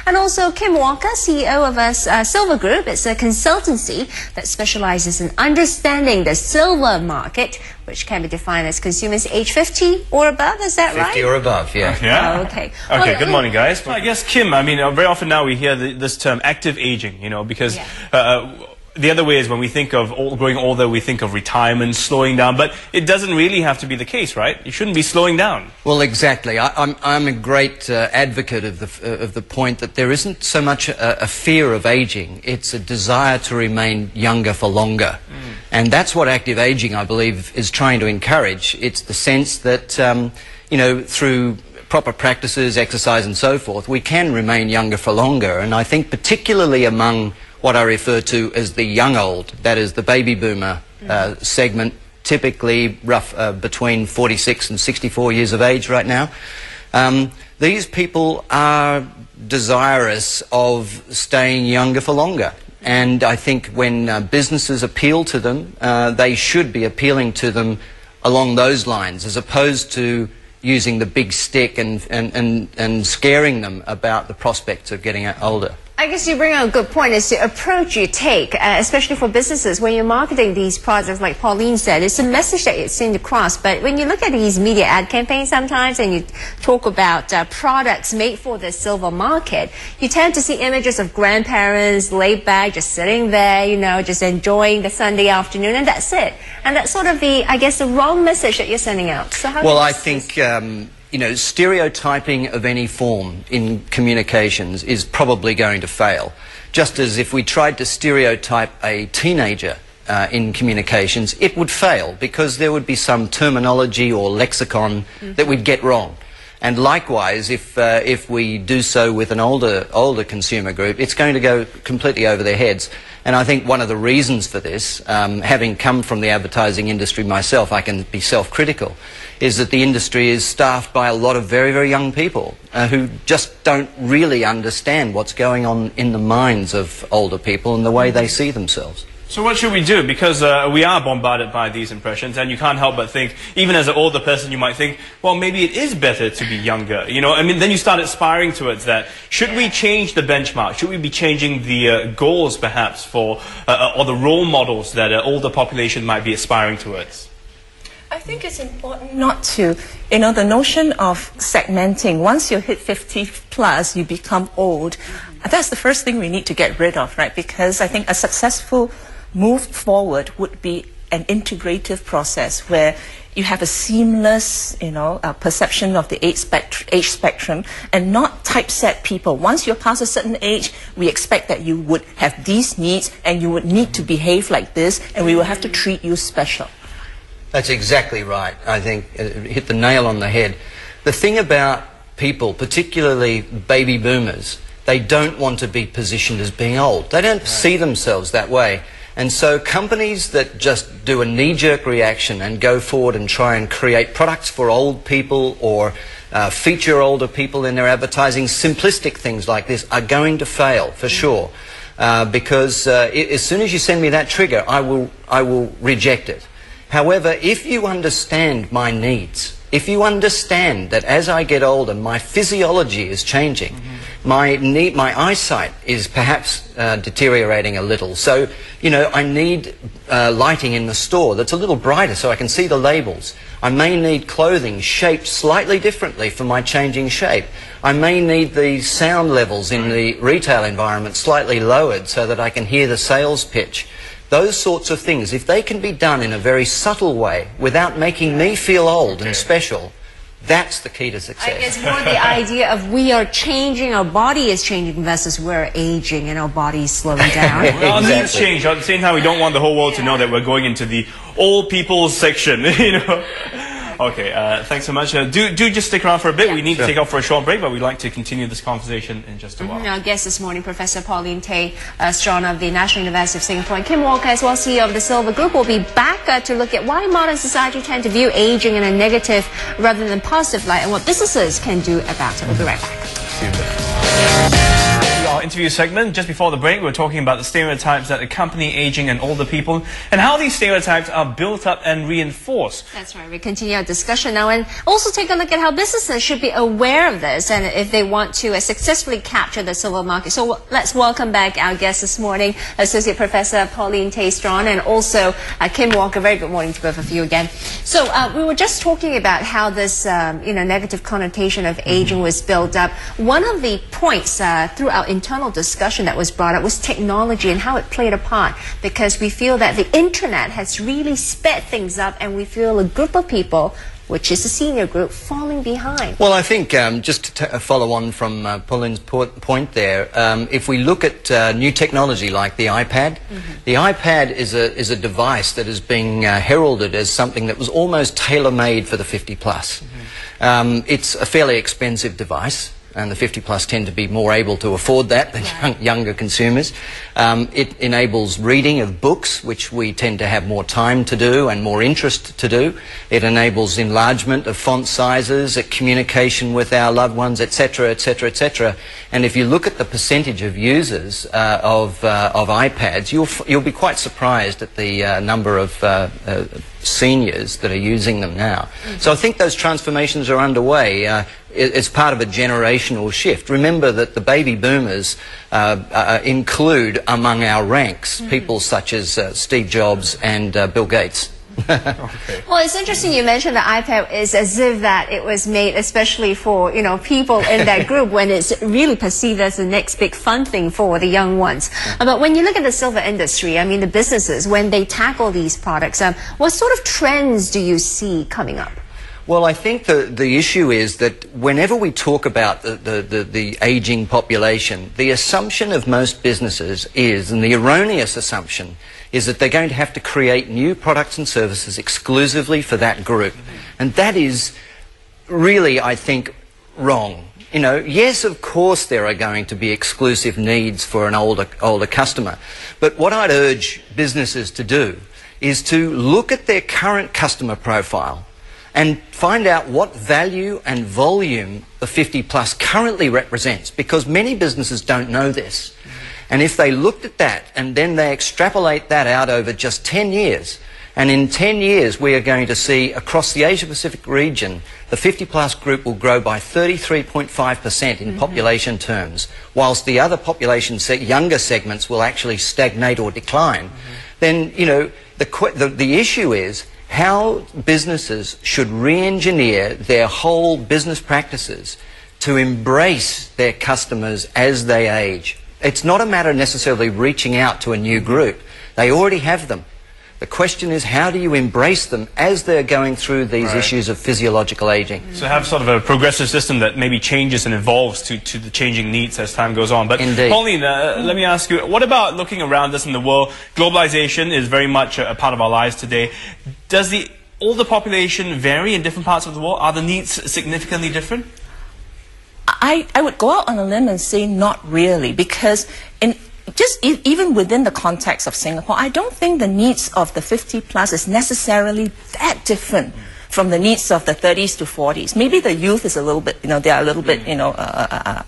And also Kim Walker, CEO of Silver Group. It's a consultancy that specializes in understanding the silver market, which can be defined as consumers age 50 or above. Is that right? 50 or above, yeah. Oh, okay. Okay, good morning, guys. I guess, Kim, I mean, very often now we hear this term active aging, you know, because the other way is when we think of growing older, we think of retirement, slowing down, but it doesn't really have to be the case, right? You shouldn't be slowing down. Well, exactly. I'm a great advocate of the point that there isn't so much a fear of aging, it's a desire to remain younger for longer. And that's what active aging, I believe, is trying to encourage. It's the sense that, you know, through proper practices, exercise and so forth, we can remain younger for longer. And I think particularly among what I refer to as the young old, that is the baby boomer segment, typically between 46 and 64 years of age right now. These people are desirous of staying younger for longer. And I think when businesses appeal to them, they should be appealing to them along those lines, as opposed to using the big stick and scaring them about the prospects of getting older. I guess you bring up a good point. It's the approach you take, especially for businesses. When you're marketing these products, like Paulin said, it's a message that it's sent across. But when you look at these media ad campaigns sometimes and you talk about products made for the silver market, you tend to see images of grandparents laid back, just sitting there, you know, just enjoying the Sunday afternoon, and that's it. And that's sort of the, I guess, the wrong message that you're sending out. So how well, I think you know, stereotyping of any form in communications is probably going to fail. Just as if we tried to stereotype a teenager in communications, it would fail because there would be some terminology or lexicon that we'd get wrong. And likewise, if we do so with an older consumer group, it's going to go completely over their heads. And I think one of the reasons for this, having come from the advertising industry myself, I can be self-critical, is that the industry is staffed by a lot of very, very young people who just don't really understand what's going on in the minds of older people and the way they see themselves. So what should we do? Because we are bombarded by these impressions, and you can't help but think, even as an older person, you might think, well, maybe it is better to be younger. You know, I mean, then you start aspiring towards that. Should we change the benchmark? Should we be changing the goals, perhaps, for or the role models that an older population might be aspiring towards? I think it's important not to, you know, the notion of segmenting. Once you hit 50 plus, you become old. That's the first thing we need to get rid of, right? Because I think a successful move forward would be an integrative process where you have a seamless, you know, perception of the age spectrum and not typeset people. Once you're past a certain age, we expect that you would have these needs and you would need to behave like this and we will have to treat you special. That's exactly right. I think it hit the nail on the head. The thing about people, particularly baby boomers, they don't want to be positioned as being old. They don't see themselves that way. And so companies that just do a knee-jerk reaction and go forward and try and create products for old people or feature older people in their advertising, simplistic things like this are going to fail for sure. Because as soon as you send me that trigger, I will reject it. However, if you understand my needs, if you understand that as I get older, my physiology is changing, my eyesight is perhaps deteriorating a little. So, you know, I need lighting in the store that's a little brighter so I can see the labels. I may need clothing shaped slightly differently for my changing shape. I may need the sound levels in the retail environment slightly lowered so that I can hear the sales pitch. Those sorts of things, if they can be done in a very subtle way without making me feel old and special, that's the key to success. I guess more the idea of we are changing, our body is changing versus we're aging and our body is slowing down. Well, our needs change. At the same time, we don't want the whole world to know that we're going into the old people's section, you know. Okay, thanks so much. Do just stick around for a bit. We need to take off for a short break, but we'd like to continue this conversation in just a while. Our guest this morning, Professor Paulin Straughan of the National University of Singapore, and Kim Walker, as well, CEO of the Silver Group, will be back to look at why modern society tend to view aging in a negative rather than positive light, and what businesses can do about it. We'll be right back. See you in a bit. We are interview segment. Just before the break, we were talking about the stereotypes that accompany aging and older people and how these stereotypes are built up and reinforced. That's right. We continue our discussion now and also take a look at how businesses should be aware of this and if they want to successfully capture the silver market. So let's welcome back our guest this morning, Associate Professor Paulin Straughan, and also Kim Walker. Very good morning to both of you again. So we were just talking about how this negative connotation of aging was built up. One of the points through our internal discussion that was brought up was technology and how it played a part, because we feel that the internet has really sped things up and we feel a group of people, which is the senior group, falling behind. Well, I think just to follow on from Pauline's point there, if we look at new technology like the iPad, the iPad is a device that is being heralded as something that was almost tailor-made for the 50-plus. It's a fairly expensive device, and the 50-plus tend to be more able to afford that than younger consumers. It enables reading of books, which we tend to have more time to do and more interest to do. It enables enlargement of font sizes, communication with our loved ones, etc., etc., etc. And if you look at the percentage of users of iPads, you'll be quite surprised at the number of seniors that are using them now. So I think those transformations are underway. It's part of a generational shift. Remember that the baby boomers include among our ranks people such as Steve Jobs and Bill Gates. Okay. Well, it's interesting you mentioned the iPad is as if that it was made especially for, people in that group when it's really perceived as the next big fun thing for the young ones. But when you look at the silver industry, I mean the businesses, when they tackle these products, what sort of trends do you see coming up? Well, I think the issue is that whenever we talk about the aging population, the assumption of most businesses is, and the erroneous assumption, is that they're going to have to create new products and services exclusively for that group. And that is really, I think, wrong. Yes, of course there are going to be exclusive needs for an older customer. But what I'd urge businesses to do is to look at their current customer profile and find out what value and volume the 50-plus currently represents, because many businesses don't know this. And if they looked at that and then they extrapolate that out over just 10 years, and in 10 years we are going to see across the Asia-Pacific region, the 50-plus group will grow by 33.5% in population terms, whilst the other population younger segments will actually stagnate or decline, then, the issue is how businesses should re-engineer their whole business practices to embrace their customers as they age. It's not a matter of necessarily reaching out to a new group. They already have them. The question is, how do you embrace them as they're going through these issues of physiological aging? So have sort of a progressive system that maybe changes and evolves to the changing needs as time goes on. But Indeed. Pauline, let me ask you, what about looking around us in the world? Globalization is very much a part of our lives today. Does the older population vary in different parts of the world? Are the needs significantly different? I would go out on a limb and say not really, because even within the context of Singapore, I don't think the needs of the 50-plus is necessarily that different from the needs of the 30s to 40s. Maybe the youth is a little bit, they are a little bit,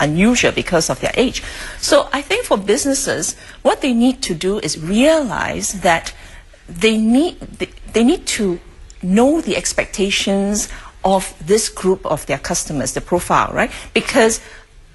unusual because of their age. So I think for businesses, what they need to do is realize that they need to know the expectations of this group of their customers, the profile, right? Because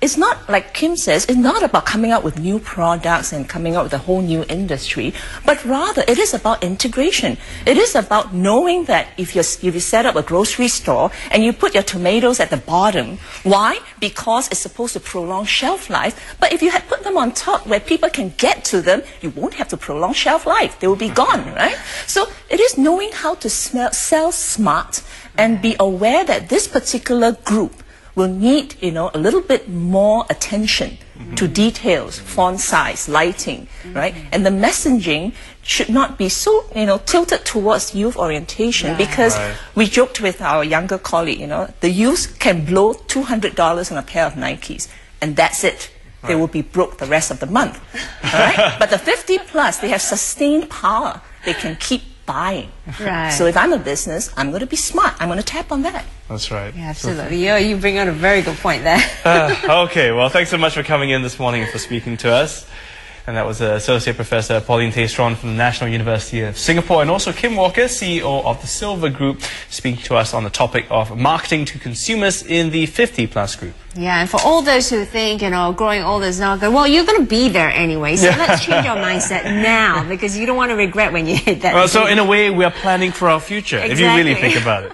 it's not, like Kim says, it's not about coming out with new products and coming out with a whole new industry, but rather it is about integration. It is about knowing that if you set up a grocery store and you put your tomatoes at the bottom, why? Because it's supposed to prolong shelf life. But if you had put them on top where people can get to them, you won't have to prolong shelf life. They will be gone, right? So it is knowing how to sell smart and be aware that this particular group will need, a little bit more attention to details, font size, lighting, right? And the messaging should not be so, tilted towards youth orientation, because we joked with our younger colleague, the youth can blow $200 on a pair of Nikes, and that's it. They will be broke the rest of the month, all right? But the 50-plus, they have sustained power. They can keep buying. Right. So if I'm a business, I'm going to be smart. I'm going to tap on that. That's right. Yeah, absolutely. You bring out a very good point there. Okay, well, thanks so much for coming in this morning and for speaking to us. And that was Associate Professor Paulin Straughan from the National University of Singapore, and also Kim Walker, CEO of the Silver Group, speaking to us on the topic of marketing to consumers in the 50-plus group. Yeah, and for all those who think, growing old is not good, well, you're going to be there anyway, so let's change our mindset now, because you don't want to regret when you hit that. Well, so in a way, we are planning for our future, if you really Exactly. think about it.